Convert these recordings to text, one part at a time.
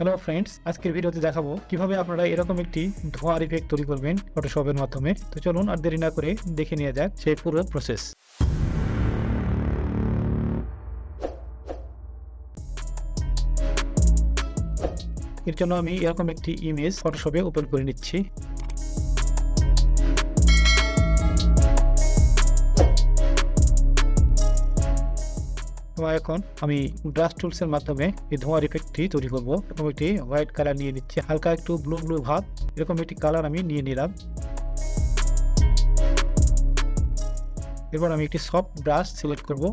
Hello friends, আজকের ভিডিওতে দেখাবো কিভাবে আপনারা এরকম একটি ধোঁয়ার ইফেক্ট তৈরি করবেন ফটোশপের মাধ্যমে। তো চলুন আর দেরি না করে দেখে নেওয়া যাক সেই পুরো প্রসেস। এর জন্য আমি এরকম একটি ইমেজ ফটোশপে ওপেন করে নিচ্ছি। এখন আমি ব্রাশ টুলসের মাধ্যমে এই ধোঁয়ার ইফেক্টটি তৈরি করব। এরকম একটি হোয়াইট কালার নিয়ে নিচ্ছি, হালকা একটু ব্লু ব্লু ভাব, এরকম একটি কালার আমি নিয়ে নিলাম। এরপর আমি একটি সফট ব্রাশ সিলেক্ট করব,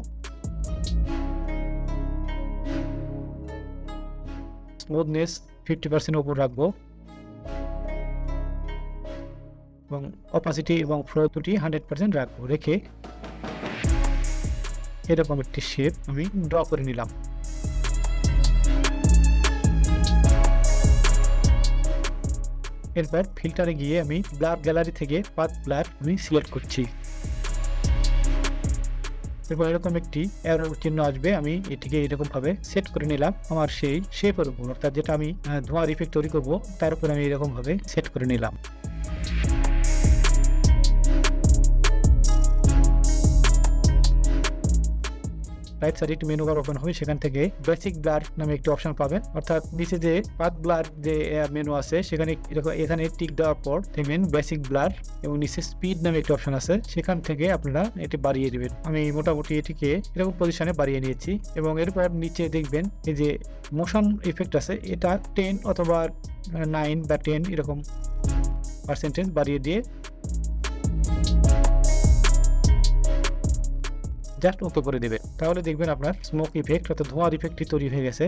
স্মুথনেস 50% উপর রাখবো এবং অপাসিটি এবং ফ্লো দুটি 100% রাখবো। রেখে এরকম একটি শেপ আমি ড্র করে নিলাম। এরপর ফিল্টারে গিয়ে আমি ব্লার গ্যালারি থেকে পাথ ব্লার আমি সিলেক্ট করছি। এরপর এরকম একটি অ্যারো চিহ্ন আসবে, আমি এটিকে এরকম ভাবে সেট করে নিলাম আমার সেই শেপের উপর, অর্থাৎ যেটা আমি ধোঁয়ার ইফেক্ট তৈরি করব তার উপর আমি এরকম ভাবে সেট করে নিলাম। রাইট সাইডে একটি মেনু বার ওপেন হবে, সেখান থেকে বেসিক ব্লার নামে একটি অপশন পাবেন, অর্থাৎ নিচে যে পাথ ব্লার যে মেনু আছে সেখানে এখানে টিক দেওয়ার পর দেখবেন বেসিক ব্লার এবং নিচে স্পিড নামে একটি অপশন আছে, সেখান থেকে আপনারা এটি বাড়িয়ে দিবেন। আমি মোটামুটি এটিকে এরকম পজিশনে বাড়িয়ে নিয়েছি এবং এরপর নিচে দেখবেন এই যে মোশন ইফেক্ট আছে, এটা 10 অথবা 9 বা 10 এরকম পার্সেন্টেজ বাড়িয়ে দিয়ে জাস্ট ওকে করে দেবে, তাহলে দেখবেন আপনার স্মোক ইফেক্ট অর্থাৎ ধোঁয়ার ইফেক্টটি তৈরি হয়ে গেছে।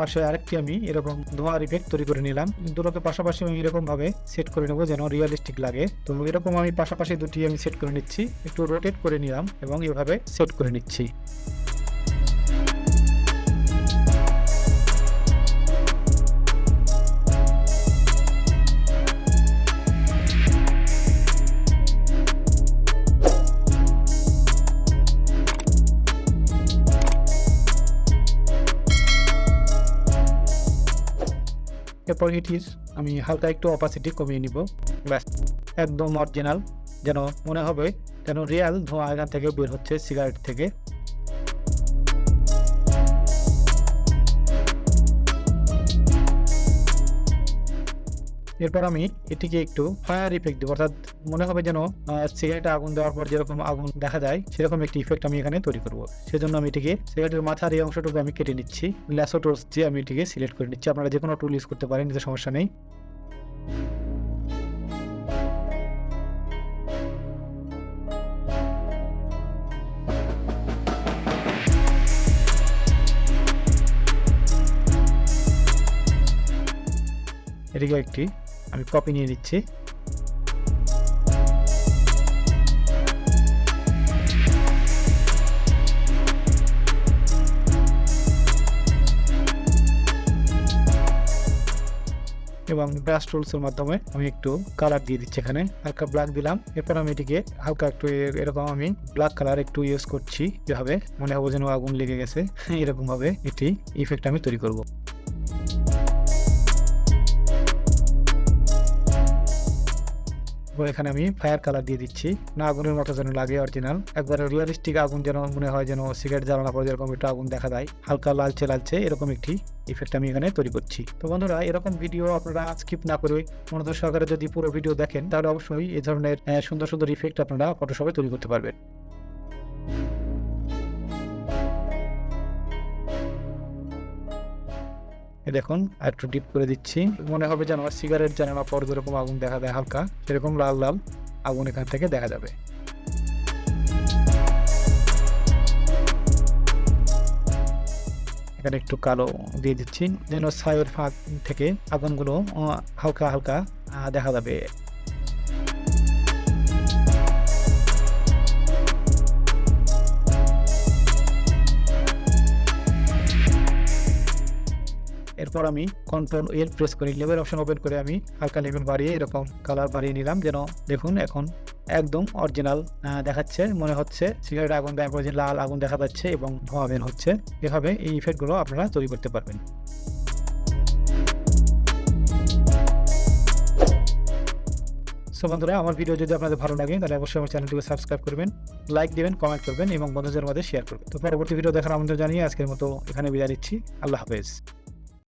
পাশে আরেকটি আমি এরকম ধোঁয়ার ইফেক্ট তৈরি করে নিলাম। দুটোকে পাশাপাশি আমি এরকম ভাবে সেট করে নেবো যেন রিয়েলিস্টিক লাগে। তো এরকম আমি পাশাপাশি দুটি আমি সেট করে নিচ্ছি, একটু রোটেট করে নিলাম এবং এভাবে সেট করে নিচ্ছি। এরপর এটির আমি হালকা একটু অপাসিটি কমিয়ে নিব, ব্যাস একদম অরিজিনাল, যেন মনে হবে যেন রিয়াল ধোঁয়া এখান থেকে বের হচ্ছে সিগারেট থেকে। এরপর আমি এটিকে একটু ফায়ার ইফেক্ট দেবো, অর্থাৎ মনে হবে যেন সিগারেটে আগুন দেওয়ার পর যেরকম আগুন দেখা যায় সেরকম একটি ইফেক্ট আমি এখানে তৈরি করবো। সেজন্য আমি এটিকে সিগারেটের মাথার এই অংশটুকু আমি কেটে নিচ্ছি, ল্যাসো টুলস দিয়ে আমি এটিকে সিলেক্ট করে নিচ্ছি। আপনারা যে কোনো টুল ইউজ করতে পারেন, এতে সমস্যা নেই। এটিকে একটি আমি কপি নিয়ে নিচ্ছি। এবং ব্রাশ টুলসের মাধ্যমে আমি একটু কালার দিয়ে দিচ্ছি, এখানে হালকা ব্ল্যাক দিলাম। এরপর আমি এটিকে হালকা একটু এরকম আমি ব্ল্যাক কালার একটু ইউজ করছি, যেভাবে মনে হবে যেন আগুন লেগে গেছে, এরকম ভাবে এটি ইফেক্ট আমি তৈরি করব। এখানে আমি ফায়ার কালার দিয়ে দিচ্ছি, না আগুনের মতো যেন লাগে অরিজিনাল, একবারে রিয়েলিস্টিক আগুন যেন মনে হয় যেন সিগারেট জ্বালানোর পর যেরকম একটু আগুন দেখা যায়, হালকা লালচে লালচে এরকম একটি ইফেক্ট আমি এখানে তৈরি করছি। তো বন্ধুরা, এরকম ভিডিও আপনারা স্কিপ না করে মনোযোগ সহকারে যদি পুরো ভিডিও দেখেন তাহলে অবশ্যই এই ধরনের সুন্দর সুন্দর ইফেক্ট আপনারা ফটোশপে তৈরি করতে পারবেন। দেখুন একটু ডিপ করে দিচ্ছি, মনে হবে যেন সিগারেট জ্বালানোর পর যেরকম আগুন দেখা যায় হালকা, সেরকম লাল লাল আগুন এখান থেকে দেখা যাবে। এখানে একটু কালো দিয়ে দিচ্ছি যেন ছায়ের ফাঁক থেকে আগুনগুলো হালকা হালকা দেখা যাবে। এরপর আমি কন্ট্রোল এল প্রেস করি, লেভেল অপশন ওপেন করে আমি হালকা লেভেল বাড়িয়ে এরকম কালার বাড়িয়ে নিলাম, যেন দেখুন এখন একদম অরিজিনাল দেখাচ্ছে, মনে হচ্ছে সিগারেট আগুন দেওয়ার লাল আগুন দেখা যাচ্ছে এবং ধোঁয়া বের হচ্ছে। এভাবে এই ইফেক্টগুলো আপনারা তৈরি করতে পারবেন। সো বন্ধুরা, আমার ভিডিও যদি আপনাদের ভালো লাগে তাহলে অবশ্যই আমার চ্যানেলটিকে সাবস্ক্রাইব করবেন, লাইক দিবেন, কমেন্ট করবেন এবং বন্ধুদের মধ্যে শেয়ার করবেন। তো পরবর্তী ভিডিও দেখার আমন্ত্রণ জানিয়ে আজকের মতো এখানে বিদায় নিচ্ছি। আল্লাহ হাফেজ।